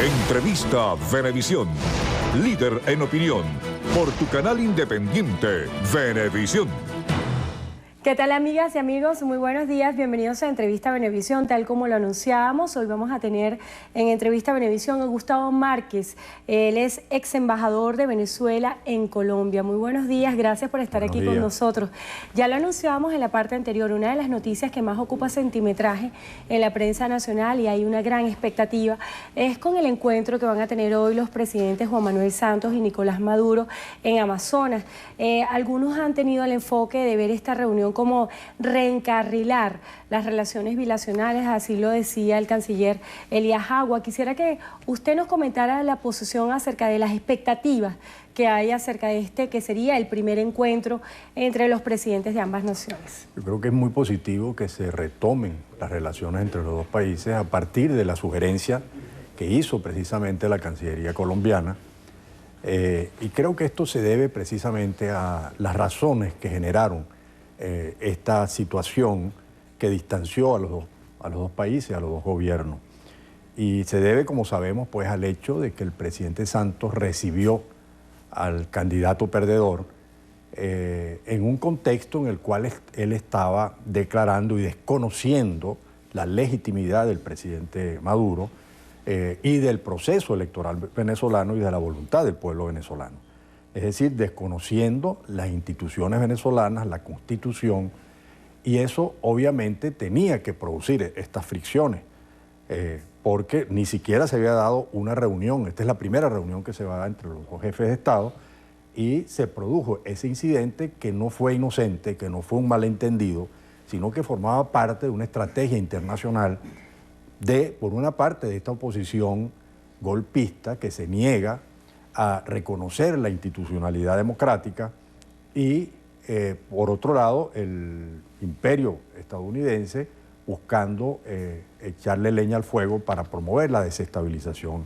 Entrevista Venevisión. Líder en opinión. Por tu canal independiente, Venevisión. ¿Qué tal, amigas y amigos? Muy buenos días, bienvenidos a Entrevista Venevisión. Tal como lo anunciábamos, hoy vamos a tener en Entrevista Venevisión a Gustavo Márquez. Él es ex embajador de Venezuela en Colombia. Muy buenos días, gracias por estar aquí con nosotros. Ya lo anunciábamos en la parte anterior, una de las noticias que más ocupa centimetraje en la prensa nacional y hay una gran expectativa, es con el encuentro que van a tener hoy los presidentes Juan Manuel Santos y Nicolás Maduro en Amazonas. Algunos han tenido el enfoque de ver esta reunión como reencarrilar las relaciones bilaterales, así lo decía el canciller Elías Agua. Quisiera que usted nos comentara la posición acerca de las expectativas que hay acerca de este, que sería el primer encuentro entre los presidentes de ambas naciones. Yo creo que es muy positivo que se retomen las relaciones entre los dos países a partir de la sugerencia que hizo precisamente la Cancillería colombiana. Y creo que esto se debe precisamente a las razones que generaron esta situación que distanció a los dos países, a los dos gobiernos. Y se debe, como sabemos, pues al hecho de que el presidente Santos recibió al candidato perdedor en un contexto en el cual él estaba declarando y desconociendo la legitimidad del presidente Maduro y del proceso electoral venezolano y de la voluntad del pueblo venezolano. Es decir, desconociendo las instituciones venezolanas, la Constitución, y eso obviamente tenía que producir estas fricciones, porque ni siquiera se había dado una reunión. Esta es la primera reunión que se va a dar entre los dos jefes de Estado, y se produjo ese incidente que no fue inocente, que no fue un malentendido, sino que formaba parte de una estrategia internacional por una parte, de esta oposición golpista que se niega a reconocer la institucionalidad democrática y, por otro lado, el imperio estadounidense buscando echarle leña al fuego para promover la desestabilización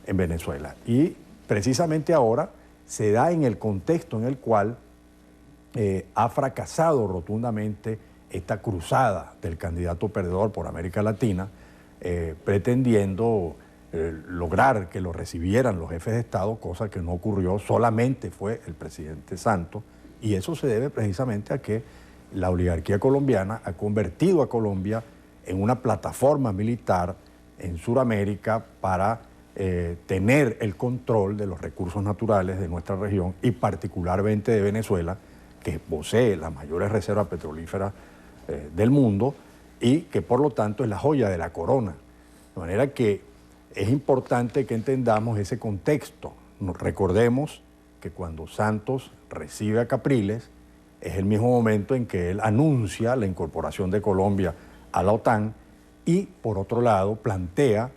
en Venezuela. Y precisamente ahora se da en el contexto en el cual ha fracasado rotundamente esta cruzada del candidato perdedor por América Latina, pretendiendo lograr que lo recibieran los jefes de Estado, cosa que no ocurrió, solamente fue el presidente Santos, y eso se debe precisamente a que la oligarquía colombiana ha convertido a Colombia en una plataforma militar en Sudamérica para tener el control de los recursos naturales de nuestra región y particularmente de Venezuela, que posee las mayores reservas petrolíferas del mundo y que por lo tanto es la joya de la corona. De manera que es importante que entendamos ese contexto. Recordemos que cuando Santos recibe a Capriles es el mismo momento en que él anuncia la incorporación de Colombia a la OTAN y, por otro lado, plantea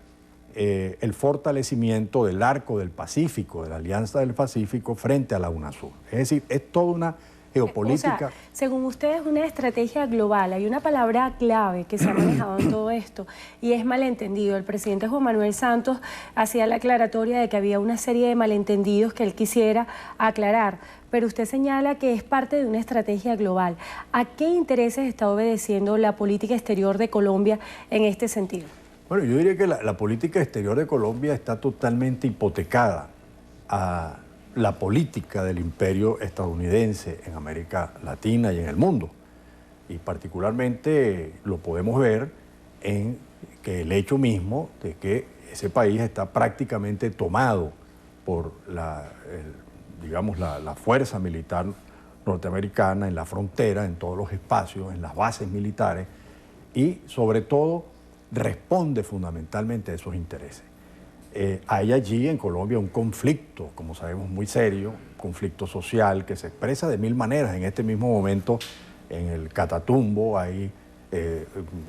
el fortalecimiento del arco del Pacífico, de la Alianza del Pacífico, frente a la UNASUR. Es decir, es toda una geopolítica. O sea, según ustedes, una estrategia global. Hay una palabra clave que se ha manejado en todo esto y es malentendido. El presidente Juan Manuel Santos hacía la aclaratoria de que había una serie de malentendidos que él quisiera aclarar, pero usted señala que es parte de una estrategia global. ¿A qué intereses está obedeciendo la política exterior de Colombia en este sentido? Bueno, yo diría que la política exterior de Colombia está totalmente hipotecada a la política del imperio estadounidense en América Latina y en el mundo. Y particularmente lo podemos ver en que el hecho mismo de que ese país está prácticamente tomado por digamos, la fuerza militar norteamericana en la frontera, en todos los espacios, en las bases militares, y sobre todo responde fundamentalmente a esos intereses. Hay allí en Colombia un conflicto, como sabemos, muy serio, conflicto social que se expresa de mil maneras. En este mismo momento, en el Catatumbo, hay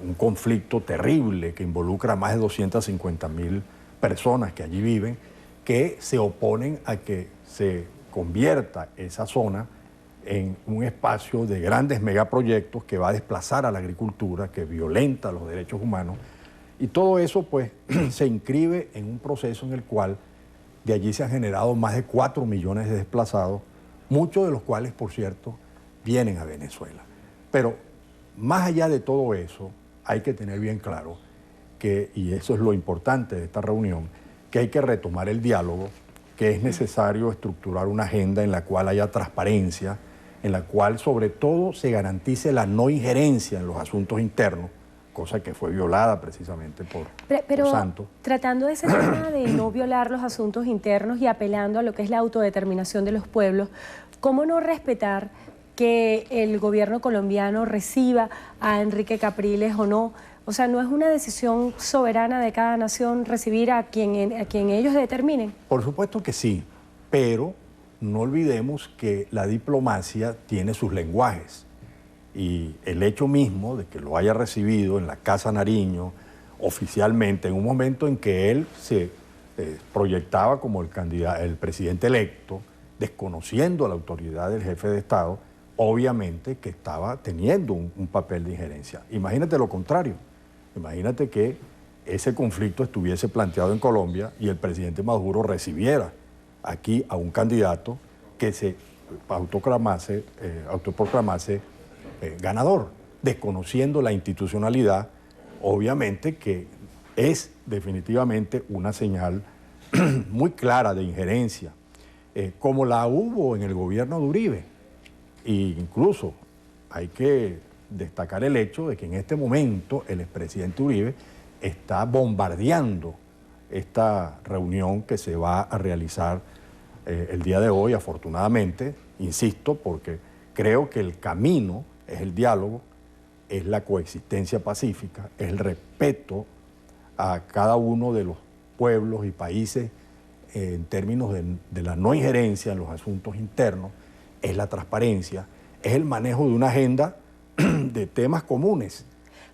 un conflicto terrible que involucra a más de 250.000 personas que allí viven, que se oponen a que se convierta esa zona en un espacio de grandes megaproyectos que va a desplazar a la agricultura, que violenta los derechos humanos. Y todo eso pues se inscribe en un proceso en el cual de allí se han generado más de 4 millones de desplazados, muchos de los cuales, por cierto, vienen a Venezuela. Pero más allá de todo eso, hay que tener bien claro que, y eso es lo importante de esta reunión, que hay que retomar el diálogo, que es necesario estructurar una agenda en la cual haya transparencia, en la cual sobre todo se garantice la no injerencia en los asuntos internos, cosa que fue violada precisamente por Santos. Tratando de ese tema de no violar los asuntos internos y apelando a lo que es la autodeterminación de los pueblos, ¿cómo no respetar que el gobierno colombiano reciba a Enrique Capriles o no? O sea, ¿no es una decisión soberana de cada nación recibir a quien ellos determinen? Por supuesto que sí, pero no olvidemos que la diplomacia tiene sus lenguajes. Y el hecho mismo de que lo haya recibido en la Casa Nariño, oficialmente, en un momento en que él se proyectaba como el presidente electo, desconociendo la autoridad del jefe de Estado, obviamente que estaba teniendo un papel de injerencia. Imagínate lo contrario. Imagínate que ese conflicto estuviese planteado en Colombia y el presidente Maduro recibiera aquí a un candidato que se autoproclamase ganador, desconociendo la institucionalidad, obviamente que es definitivamente una señal muy clara de injerencia, como la hubo en el gobierno de Uribe. E incluso hay que destacar el hecho de que en este momento el expresidente Uribe está bombardeando esta reunión que se va a realizar el día de hoy, afortunadamente, insisto, porque creo que el camino es el diálogo, es la coexistencia pacífica, es el respeto a cada uno de los pueblos y países en términos de la no injerencia en los asuntos internos, es la transparencia, es el manejo de una agenda de temas comunes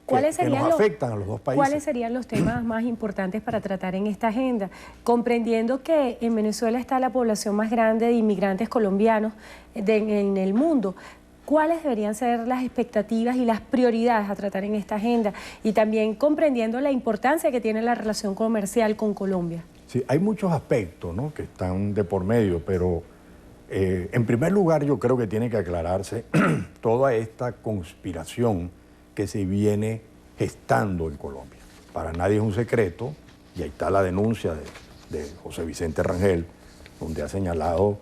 que nos afectan a los dos países. ¿Cuáles serían los temas más importantes para tratar en esta agenda? Comprendiendo que en Venezuela está la población más grande de inmigrantes colombianos en el mundo, ¿cuáles deberían ser las expectativas y las prioridades a tratar en esta agenda? Y también comprendiendo la importancia que tiene la relación comercial con Colombia. Sí, hay muchos aspectos, ¿no?, que están de por medio, pero en primer lugar yo creo que tiene que aclararse toda esta conspiración que se viene gestando en Colombia. Para nadie es un secreto, y ahí está la denuncia de José Vicente Rangel, donde ha señalado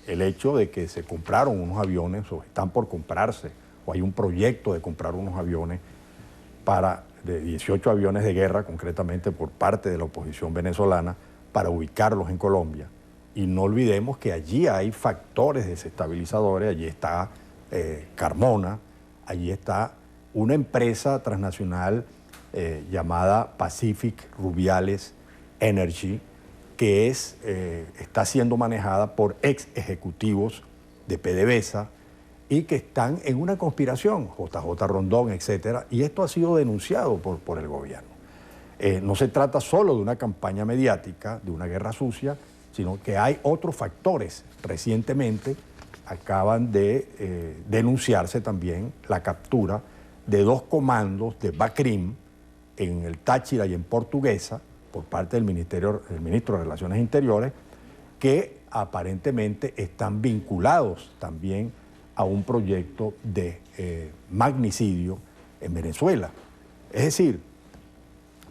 el hecho de que se compraron unos aviones, o están por comprarse, o hay un proyecto de comprar unos aviones de 18 aviones de guerra, concretamente por parte de la oposición venezolana, para ubicarlos en Colombia. Y no olvidemos que allí hay factores desestabilizadores, allí está Carmona, allí está una empresa transnacional llamada Pacific Rubiales Energy, que está siendo manejada por ex ejecutivos de PDVSA y que están en una conspiración, JJ Rondón, etcétera, y esto ha sido denunciado por el gobierno. No se trata solo de una campaña mediática, de una guerra sucia, sino que hay otros factores. Recientemente acaban de denunciarse también la captura de 2 comandos de BACRIM en el Táchira y en Portuguesa por parte del ministro de Relaciones Interiores, que aparentemente están vinculados también a un proyecto de magnicidio en Venezuela. Es decir,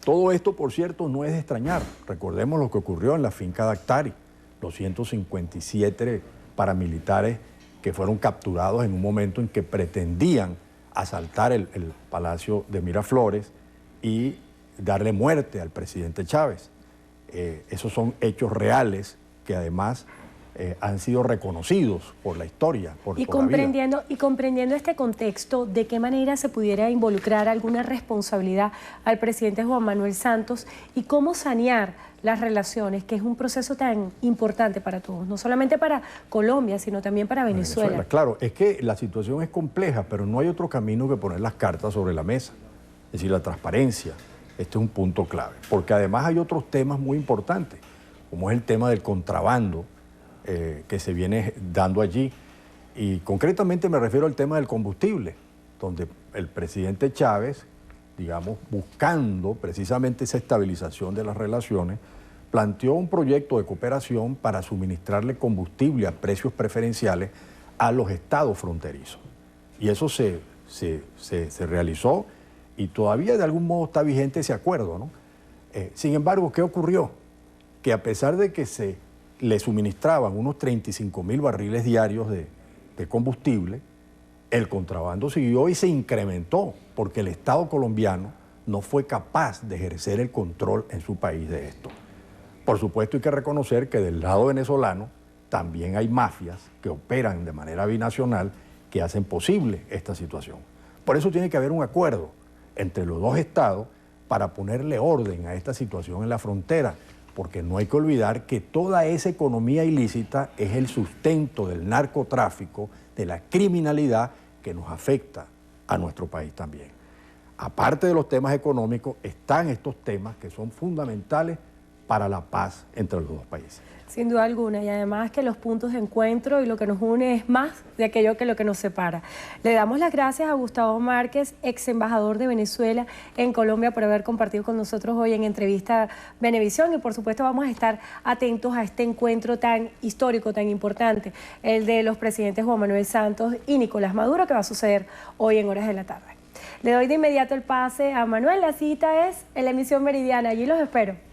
todo esto, por cierto, no es de extrañar. Recordemos lo que ocurrió en la finca Dactari, los 157 paramilitares que fueron capturados en un momento en que pretendían asaltar el Palacio de Miraflores y darle muerte al presidente Chávez. Esos son hechos reales que además han sido reconocidos por la historia, por la vida. Y comprendiendo este contexto, ¿de qué manera se pudiera involucrar alguna responsabilidad al presidente Juan Manuel Santos y cómo sanear las relaciones, que es un proceso tan importante para todos, no solamente para Colombia, sino también para Venezuela? Claro, es que la situación es compleja, pero no hay otro camino que poner las cartas sobre la mesa. Es decir, la transparencia, este es un punto clave, porque además hay otros temas muy importantes, como es el tema del contrabando, que se viene dando allí. Y concretamente me refiero al tema del combustible, donde el presidente Chávez, digamos, buscando precisamente esa estabilización de las relaciones, planteó un proyecto de cooperación para suministrarle combustible a precios preferenciales a los estados fronterizos. Y eso se realizó y todavía de algún modo está vigente ese acuerdo, ¿no? Sin embargo, ¿qué ocurrió? que a pesar de que se le suministraban unos 35.000 barriles diarios de combustible, el contrabando siguió y se incrementó porque el Estado colombiano no fue capaz de ejercer el control en su país de esto. Por supuesto hay que reconocer que del lado venezolano también hay mafias que operan de manera binacional que hacen posible esta situación. Por eso tiene que haber un acuerdo entre los dos estados para ponerle orden a esta situación en la frontera, porque no hay que olvidar que toda esa economía ilícita es el sustento del narcotráfico, de la criminalidad que nos afecta a nuestro país también. Aparte de los temas económicos, están estos temas que son fundamentales para la paz entre los dos países. Sin duda alguna, y además que los puntos de encuentro y lo que nos une es más de aquello que lo que nos separa. Le damos las gracias a Gustavo Márquez, ex embajador de Venezuela en Colombia, por haber compartido con nosotros hoy en Entrevista Venevisión, y por supuesto vamos a estar atentos a este encuentro tan histórico, tan importante, el de los presidentes Juan Manuel Santos y Nicolás Maduro, que va a suceder hoy en horas de la tarde. Le doy de inmediato el pase a Manuel, la cita es en la emisión meridiana, allí los espero.